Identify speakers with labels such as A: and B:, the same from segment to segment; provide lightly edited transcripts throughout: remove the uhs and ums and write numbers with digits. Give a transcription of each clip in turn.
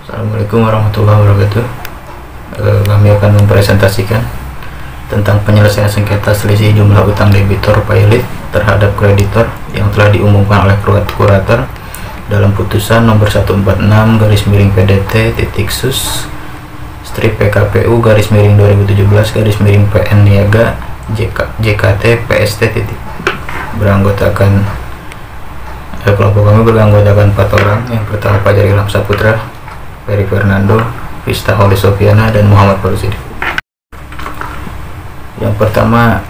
A: Assalamualaikum warahmatullahi wabarakatuh. Kami akan mempresentasikan tentang penyelesaian sengketa selisih jumlah utang debitor pilot terhadap kreditor yang telah diumumkan oleh kurator dalam putusan nomor 146/PDT-sus/PKPU/2017/PN Niaga JKT PST. Beranggotakan kelompok kami beranggotakan 4 orang. Yang pertama Fajar Ilham Saputra, Ferry Fernando, Vista Holly Sofiana, dan Muhammad Farusidi. Yang pertama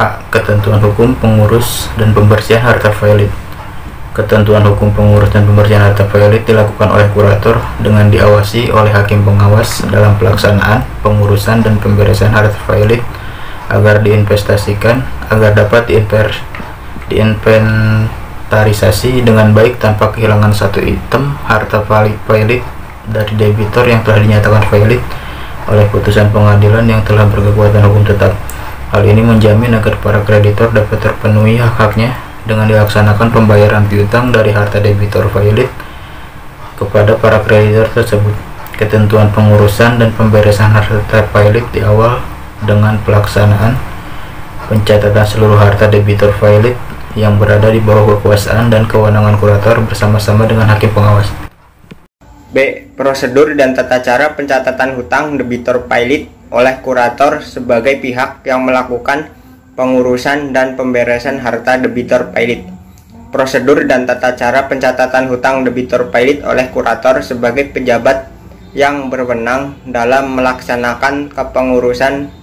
A: A. Ketentuan hukum pengurus dan pembersihan harta pilot. Ketentuan hukum pengurus dan pembersihan harta pilot dilakukan oleh kurator dengan diawasi oleh hakim pengawas dalam pelaksanaan, pengurusan, dan pemberesan harta pilot agar dapat diinventarisasi dengan baik tanpa kehilangan satu item harta pilot dari debitor yang telah dinyatakan valid oleh putusan pengadilan yang telah berkekuatan hukum tetap. Hal ini menjamin agar para kreditor dapat terpenuhi hak-haknya dengan dilaksanakan pembayaran piutang dari harta debitor valid kepada para kreditor tersebut. Ketentuan pengurusan dan pemberesan harta pilot di awal dengan pelaksanaan pencatatan seluruh harta debitor valid yang berada di bawah kekuasaan dan kewenangan kurator bersama-sama dengan hakim pengawas.
B: B. Prosedur dan tata cara pencatatan hutang debitor pilot oleh kurator sebagai pihak yang melakukan pengurusan dan pemberesan harta debitor pilot. Prosedur dan tata cara pencatatan hutang debitor pilot oleh kurator sebagai pejabat yang berwenang dalam melaksanakan kepengurusan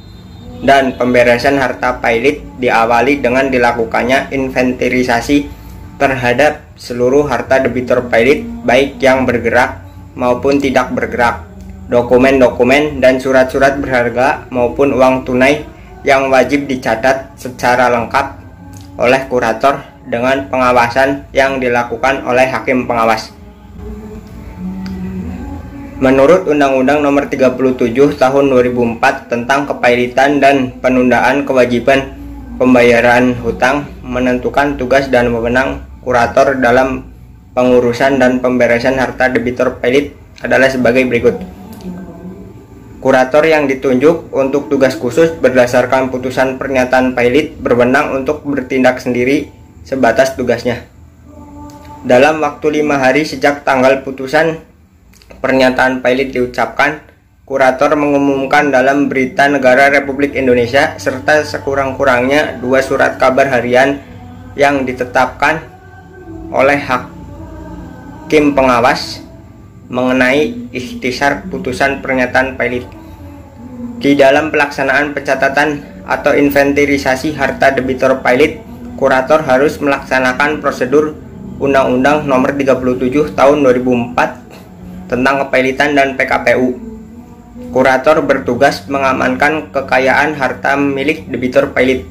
B: dan pemberesan harta pilot diawali dengan dilakukannya inventarisasi terhadap seluruh harta debitor pilot baik yang bergerak maupun tidak bergerak, dokumen-dokumen dan surat-surat berharga maupun uang tunai yang wajib dicatat secara lengkap oleh kurator dengan pengawasan yang dilakukan oleh hakim pengawas. Menurut Undang-Undang Nomor 37 Tahun 2004 tentang Kepailitan dan Penundaan Kewajiban Pembayaran Hutang, menentukan tugas dan wewenang kurator dalam pengurusan dan pemberesan harta debitor pilot adalah sebagai berikut. Kurator yang ditunjuk untuk tugas khusus berdasarkan putusan pernyataan pilot berwenang untuk bertindak sendiri sebatas tugasnya. Dalam waktu 5 hari sejak tanggal putusan pernyataan pilot diucapkan, kurator mengumumkan dalam Berita Negara Republik Indonesia serta sekurang-kurangnya 2 surat kabar harian yang ditetapkan oleh hakim pengawas mengenai ikhtisar putusan pernyataan pilot. Di dalam pelaksanaan pencatatan atau inventarisasi harta debitor pilot, kurator harus melaksanakan prosedur Undang-Undang Nomor 37 Tahun 2004 tentang Kepailitan dan PKPU. Kurator bertugas mengamankan kekayaan harta milik debitor pilot.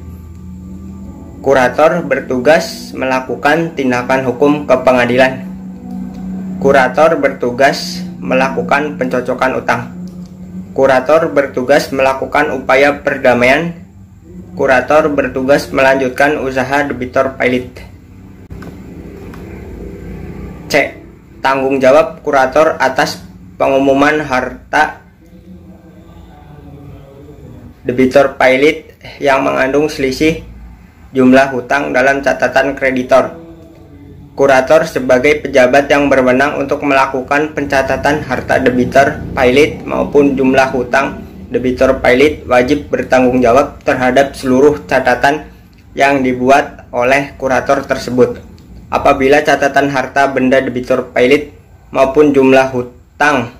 B: Kurator bertugas melakukan tindakan hukum ke pengadilan. Kurator bertugas melakukan pencocokan utang. Kurator bertugas melakukan upaya perdamaian. Kurator bertugas melanjutkan usaha debitor pilot. C. Tanggung jawab kurator atas pengumuman harta debitor pilot yang mengandung selisih jumlah hutang dalam catatan kreditor. Kurator sebagai pejabat yang berwenang untuk melakukan pencatatan harta debitor pilot maupun jumlah hutang debitor pilot wajib bertanggung jawab terhadap seluruh catatan yang dibuat oleh kurator tersebut. Apabila catatan harta benda debitor pilot maupun jumlah hutang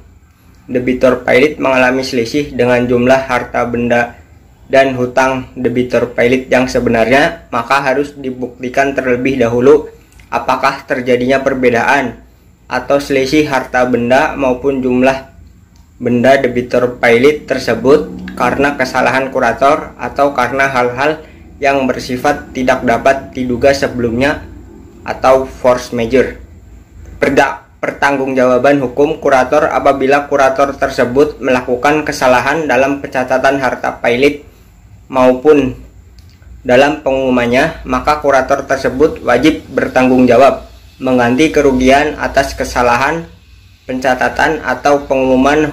B: debitor pilot mengalami selisih dengan jumlah harta benda dan hutang debitor pilot yang sebenarnya, maka harus dibuktikan terlebih dahulu apakah terjadinya perbedaan atau selisih harta benda maupun jumlah benda debitor pilot tersebut karena kesalahan kurator atau karena hal-hal yang bersifat tidak dapat diduga sebelumnya atau force majeure. Pertanggungjawaban hukum kurator apabila kurator tersebut melakukan kesalahan dalam pencatatan harta pilot maupun dalam pengumumannya, maka kurator tersebut wajib bertanggung jawab mengganti kerugian atas kesalahan pencatatan atau pengumuman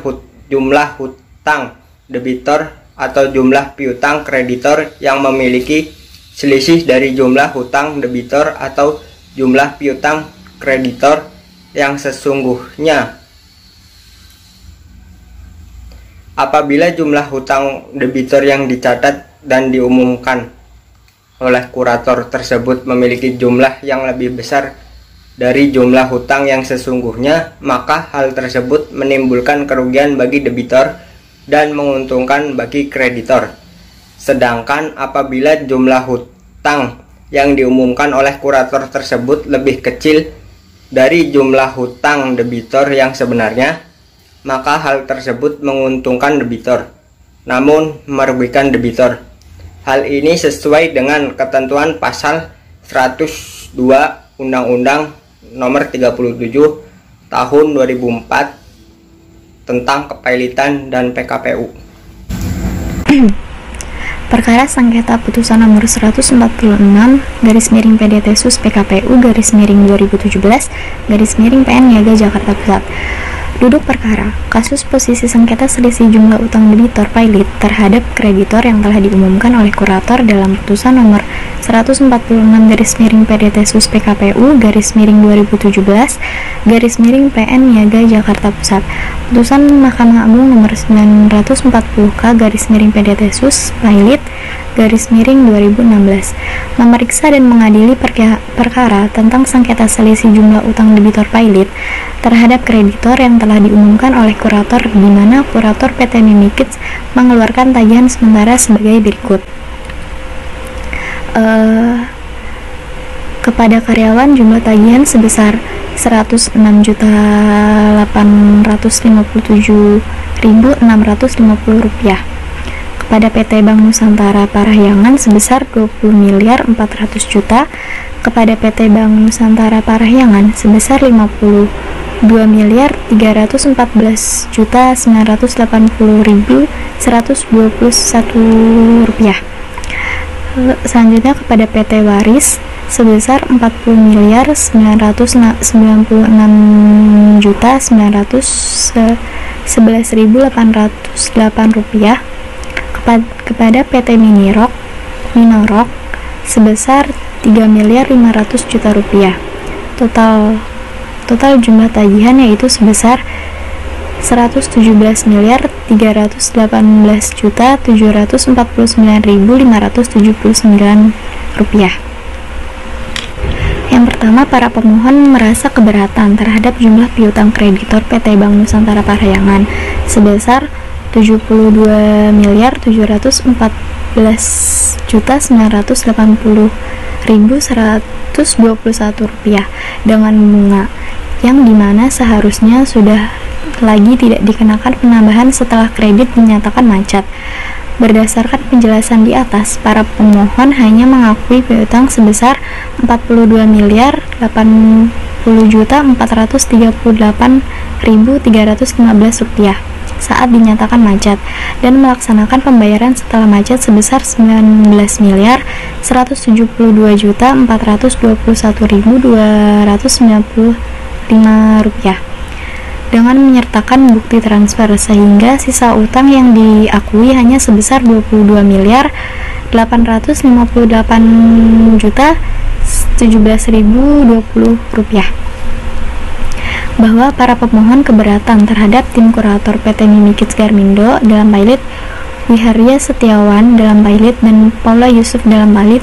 B: jumlah hutang debitor atau jumlah piutang kreditor yang memiliki selisih dari jumlah hutang debitor atau jumlah piutang kreditor yang sesungguhnya. Apabila jumlah hutang debitor yang dicatat dan diumumkan oleh kurator tersebut memiliki jumlah yang lebih besar dari jumlah hutang yang sesungguhnya, maka hal tersebut menimbulkan kerugian bagi debitor dan menguntungkan bagi kreditor. Sedangkan apabila jumlah hutang yang diumumkan oleh kurator tersebut lebih kecil dari jumlah hutang debitor yang sebenarnya, maka hal tersebut menguntungkan debitor, namun merugikan debitor. Hal ini sesuai dengan ketentuan pasal 102 Undang-Undang Nomor 37 Tahun 2004 tentang Kepailitan dan PKPU.
C: Perkara sengketa putusan nomor 146/PDT-PKPU/2017/PN Niaga Jakarta Pusat. Duduk perkara, kasus posisi sengketa selisih jumlah utang debitor pilot terhadap kreditor yang telah diumumkan oleh kurator dalam putusan nomor 146/PDT-PKPU/2017/PN Niaga Jakarta Pusat. Putusan Mahkamah Agung nomor 940K/PDT-2016 memeriksa dan mengadili perkara tentang sengketa selisih jumlah utang debitor pilot terhadap kreditor yang telah diumumkan oleh kurator, di mana kurator PT Mimikits mengeluarkan tagihan sementara sebagai berikut. Kepada karyawan jumlah tagihan sebesar Rp106.857.650. Kepada PT Bank Nusantara Parahyangan sebesar Rp20.400.000.000. Kepada PT Bank Nusantara Parahyangan sebesar Rp52.314.180.121. Selanjutnya kepada PT Waris sebesar Rp40.996.911.808. Kepada PT Minorok sebesar Rp3.500.000.000. Total jumlah tagihan yaitu sebesar Rp117.318.749.579. Yang pertama, para pemohon merasa keberatan terhadap jumlah piutang kreditor PT Bank Nusantara Parahyangan sebesar Rp77.914.121 dengan bunga yang dimana seharusnya sudah lagi tidak dikenakan penambahan setelah kredit dinyatakan macet. Berdasarkan penjelasan di atas, para pemohon hanya mengakui piutang sebesar Rp40.438.315 saat dinyatakan macet dan melaksanakan pembayaran setelah macet sebesar Rp19.422.421.295 dengan menyertakan bukti transfer, sehingga sisa utang yang diakui hanya sebesar Rp22.858.017.020. Bahwa para pemohon keberatan terhadap tim kurator PT Mimikits Garmindo dalam pilot, Wiharya Setiawan dalam pilot, dan Paula Yusuf dalam pilot,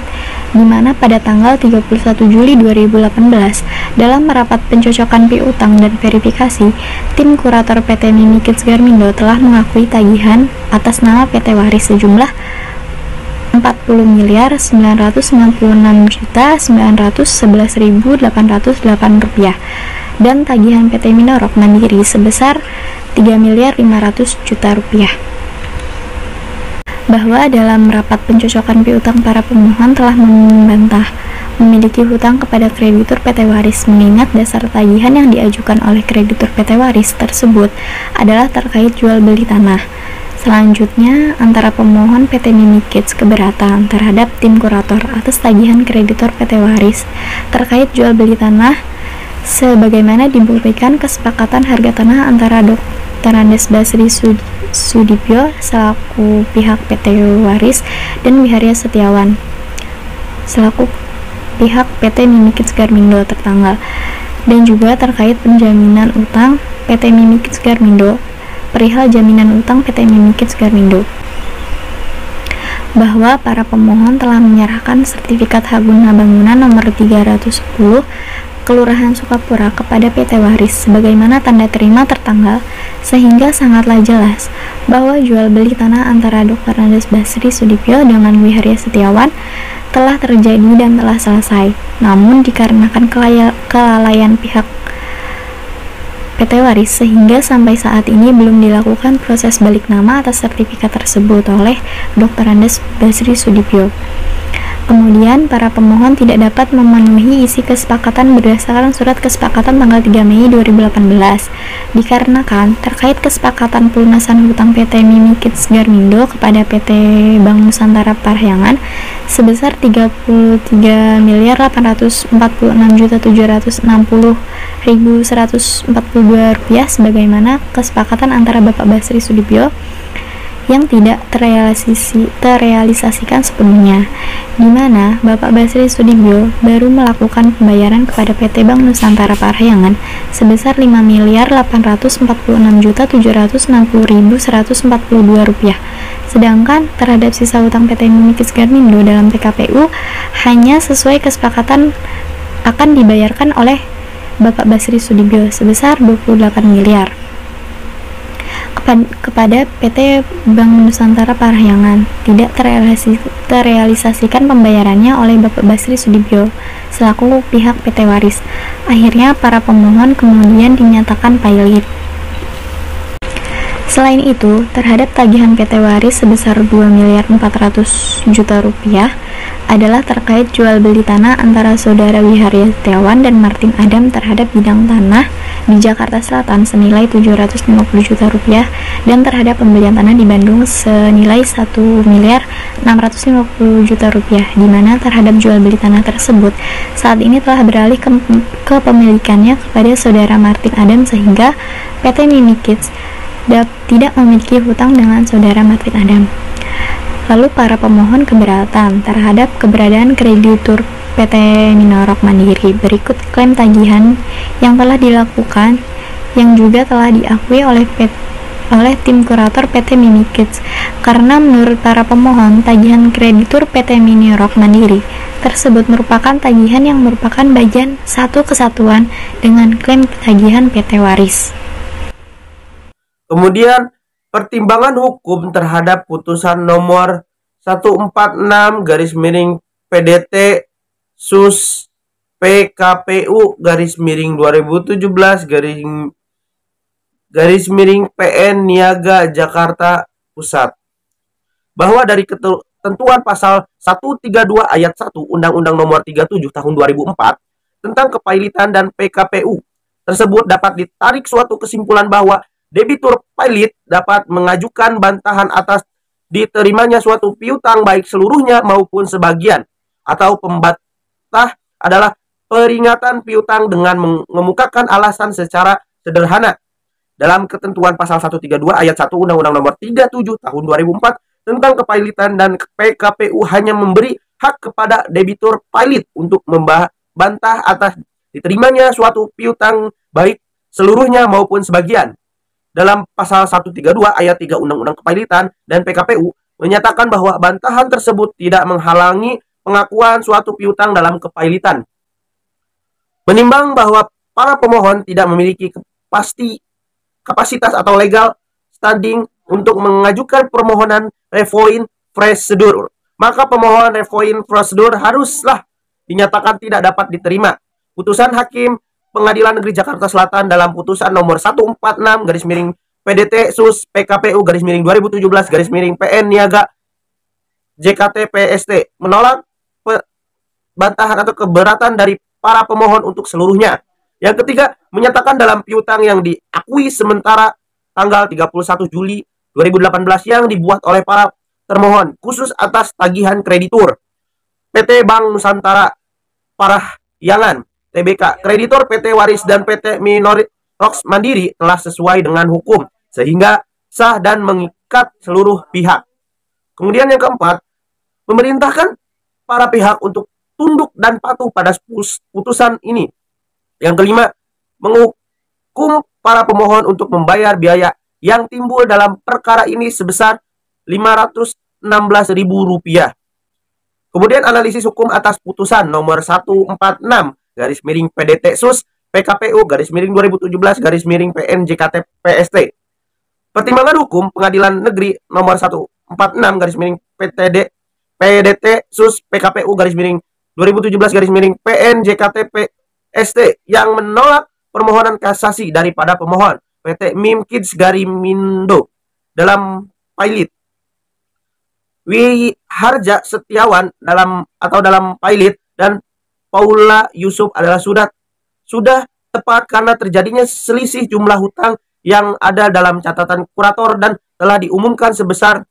C: di mana pada tanggal 31 Juli 2018 dalam rapat pencocokan piutang dan verifikasi, tim kurator PT Mimikits Garmindo telah mengakui tagihan atas nama PT Waris sejumlah Rp40.996.911.808 dan tagihan PT Minorok Mandiri sebesar Rp3.500.000.000. Bahwa dalam rapat pencocokan piutang para pemohon telah membantah memiliki hutang kepada kreditur PT Waris, mengingat dasar tagihan yang diajukan oleh kreditur PT Waris tersebut adalah terkait jual beli tanah. Selanjutnya, antara pemohon PT Mimikits keberatan terhadap tim kurator atas tagihan kreditor PT Waris terkait jual beli tanah sebagaimana dibuktikan kesepakatan harga tanah antara Dr. Andes Basri Sudipyo selaku pihak PT Waris dan Wiharya Setiawan selaku pihak PT Mimikits Garmindo tertanggal, dan juga terkait penjaminan utang PT Mimikits Garmindo perihal jaminan utang PT Mimikits Garmindo, bahwa para pemohon telah menyerahkan sertifikat hak guna bangunan nomor 310 Kelurahan Sukapura kepada PT Waris sebagaimana tanda terima tertanggal, sehingga sangatlah jelas bahwa jual beli tanah antara Dr. Andes Basri Sudipyo dengan Wiharya Setiawan telah terjadi dan telah selesai. Namun dikarenakan kelalaian pihak PT Waris sehingga sampai saat ini belum dilakukan proses balik nama atas sertifikat tersebut oleh Dr. Andes Basri Sudipyo. Kemudian, para pemohon tidak dapat memenuhi isi kesepakatan berdasarkan surat kesepakatan tanggal 3 Mei 2018, dikarenakan terkait kesepakatan pelunasan hutang PT Mimikits Garmindo kepada PT Bank Nusantara Parahyangan sebesar Rp34.760.142 sebagaimana kesepakatan antara Bapak Basri Sudipyo yang tidak terrealisasikan sepenuhnya, di mana Bapak Basri Sudipyo baru melakukan pembayaran kepada PT Bank Nusantara Parahyangan sebesar Rp5.446.760.142, sedangkan terhadap sisa utang PT Mimikits Garmindo dalam PKPU hanya sesuai kesepakatan akan dibayarkan oleh Bapak Basri Sudipyo sebesar 28 miliar kepada PT Bank Nusantara Parahyangan, tidak terrealisasikan pembayarannya oleh Bapak Basri Sudipyo selaku pihak PT Waris. Akhirnya para pemohon kemudian dinyatakan pilot. Selain itu, terhadap tagihan PT Waris sebesar Rp2.400.000.000 adalah terkait jual beli tanah antara saudara Wiharya Setiawan dan Martin Adam terhadap bidang tanah di Jakarta Selatan senilai Rp750 juta dan terhadap pembelian tanah di Bandung senilai Rp1.650 juta, di mana terhadap jual beli tanah tersebut saat ini telah beralih ke kepemilikannya kepada saudara Martin Adam sehingga PT Mimikits tidak memiliki hutang dengan saudara Martin Adam. Lalu para pemohon keberatan terhadap keberadaan kreditur PT Minorok Mandiri. Berikut klaim tagihan yang telah dilakukan yang juga telah diakui oleh tim kurator PT Mimikits, karena menurut para pemohon tagihan kreditur PT Minorok Mandiri tersebut merupakan tagihan yang merupakan bagian satu kesatuan dengan klaim tagihan PT Waris.
D: Kemudian pertimbangan hukum terhadap putusan nomor 146/PDT Sus PKPU /2017/PN Niaga Jakarta Pusat, bahwa dari ketentuan pasal 132 ayat 1 Undang-Undang Nomor 37 Tahun 2004 tentang kepailitan dan PKPU tersebut dapat ditarik suatu kesimpulan bahwa debitur pilot dapat mengajukan bantahan atas diterimanya suatu piutang baik seluruhnya maupun sebagian, atau pembantah adalah peringatan piutang dengan mengemukakan alasan secara sederhana. Dalam ketentuan pasal 132 ayat 1 Undang-Undang Nomor 37 Tahun 2004 tentang kepailitan dan PKPU hanya memberi hak kepada debitur pilot untuk membantah atas diterimanya suatu piutang baik seluruhnya maupun sebagian. Dalam pasal 132 ayat 3 Undang-Undang Kepailitan dan PKPU menyatakan bahwa bantahan tersebut tidak menghalangi pengakuan suatu piutang dalam kepailitan. Menimbang bahwa para pemohon tidak memiliki kapasitas atau legal standing untuk mengajukan permohonan revoin prosedur, maka pemohon revoin prosedur haruslah dinyatakan tidak dapat diterima. Putusan Hakim Pengadilan Negeri Jakarta Selatan dalam putusan nomor 146/PDT Sus PKPU /2017/PN Niaga JKT PST menolak bantahan atau keberatan dari para pemohon untuk seluruhnya. Yang ketiga, menyatakan dalam piutang yang diakui sementara tanggal 31 Juli 2018 yang dibuat oleh para termohon khusus atas tagihan kreditur PT Bank Nusantara Parahyangan TBK. Kreditor PT Waris dan PT Minorox Mandiri telah sesuai dengan hukum sehingga sah dan mengikat seluruh pihak. Kemudian yang keempat, memerintahkan para pihak untuk tunduk dan patuh pada putusan ini. Yang kelima, menghukum para pemohon untuk membayar biaya yang timbul dalam perkara ini sebesar Rp516.000. Kemudian analisis hukum atas putusan nomor 146 PDT Sus PKPU /2017 PNJKT PST. Pertimbangan hukum Pengadilan Negeri nomor 146 PDT Sus PKPU /2017 PNJKT PST yang menolak permohonan kasasi daripada pemohon PT Mim Kids Garmindo dalam Pailit. Wiharja Setiawan dalam Pailit dan Paula Yusuf adalah sudah tepat karena terjadinya selisih jumlah hutang yang ada dalam catatan kurator dan telah diumumkan sebesar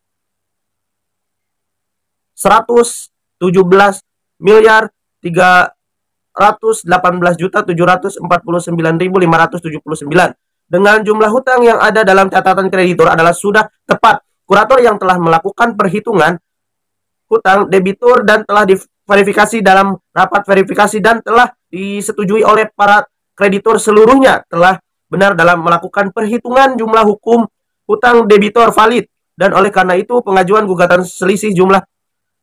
D: 117.318.749.579 dengan jumlah hutang yang ada dalam catatan kreditor adalah sudah tepat. Kurator yang telah melakukan perhitungan hutang debitur dan telah diverifikasi dalam rapat verifikasi dan telah disetujui oleh para kreditor seluruhnya telah benar dalam melakukan perhitungan jumlah hukum hutang debitor valid, dan oleh karena itu pengajuan gugatan selisih jumlah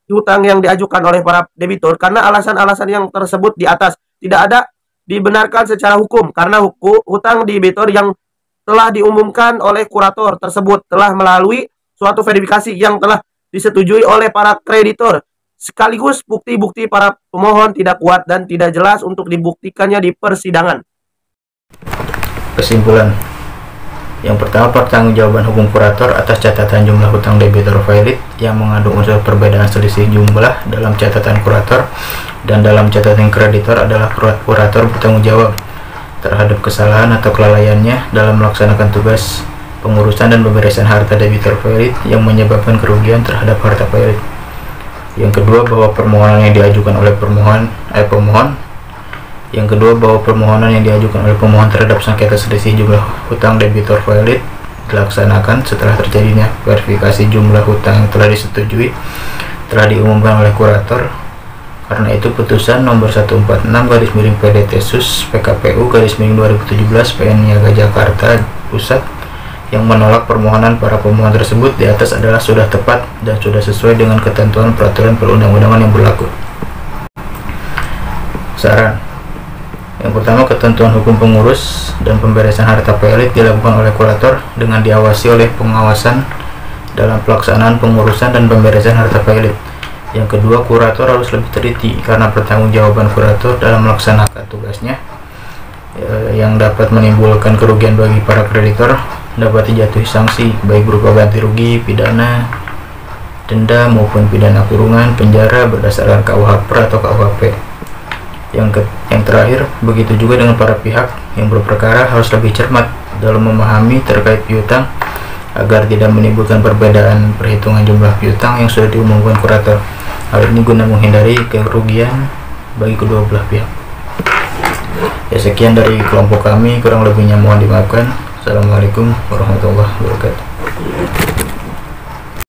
D: hutang yang diajukan oleh para debitur karena alasan-alasan yang tersebut di atas tidak ada dibenarkan secara hukum karena hutang debitur yang telah diumumkan oleh kurator tersebut telah melalui suatu verifikasi yang telah disetujui oleh para kreditor. Sekaligus bukti-bukti para pemohon tidak kuat dan tidak jelas untuk dibuktikannya di persidangan.
A: Kesimpulan. Yang pertama, pertanggungjawaban hukum kurator atas catatan jumlah hutang debitor valid yang mengandung unsur perbedaan selisih jumlah dalam catatan kurator dan dalam catatan kreditor adalah kurator bertanggung jawab terhadap kesalahan atau kelalaiannya dalam melaksanakan tugas pengurusan dan pemberesan harta debitor valid yang menyebabkan kerugian terhadap harta valid. Yang kedua, bahwa permohonan yang diajukan oleh pemohon terhadap sengketa selisih jumlah hutang debitor valid dilaksanakan setelah terjadinya verifikasi jumlah hutang yang telah disetujui telah diumumkan oleh kurator. Karena itu putusan nomor 146 PDT Sus PKPU /2017 PN Niaga Jakarta Pusat yang menolak permohonan para pemohon tersebut di atas adalah sudah tepat dan sudah sesuai dengan ketentuan peraturan perundang-undangan yang berlaku. Saran. Yang pertama, ketentuan hukum pengurus dan pemberesan harta valid dilakukan oleh kurator dengan diawasi oleh pengawasan dalam pelaksanaan pengurusan dan pemberesan harta valid. Yang kedua, kurator harus lebih teliti karena pertanggungjawaban kurator dalam melaksanakan tugasnya yang dapat menimbulkan kerugian bagi para kreditor dapat dijatuhi sanksi baik berupa ganti rugi, pidana, denda maupun pidana kurungan penjara berdasarkan KUH PER atau KUHP. Yang terakhir, begitu juga dengan para pihak yang berperkara harus lebih cermat dalam memahami terkait piutang agar tidak menimbulkan perbedaan perhitungan jumlah piutang yang sudah diumumkan kurator. Hal ini guna menghindari kerugian bagi kedua belah pihak. Ya, sekian dari kelompok kami, kurang lebihnya mohon dimaafkan. Assalamualaikum warahmatullahi wabarakatuh.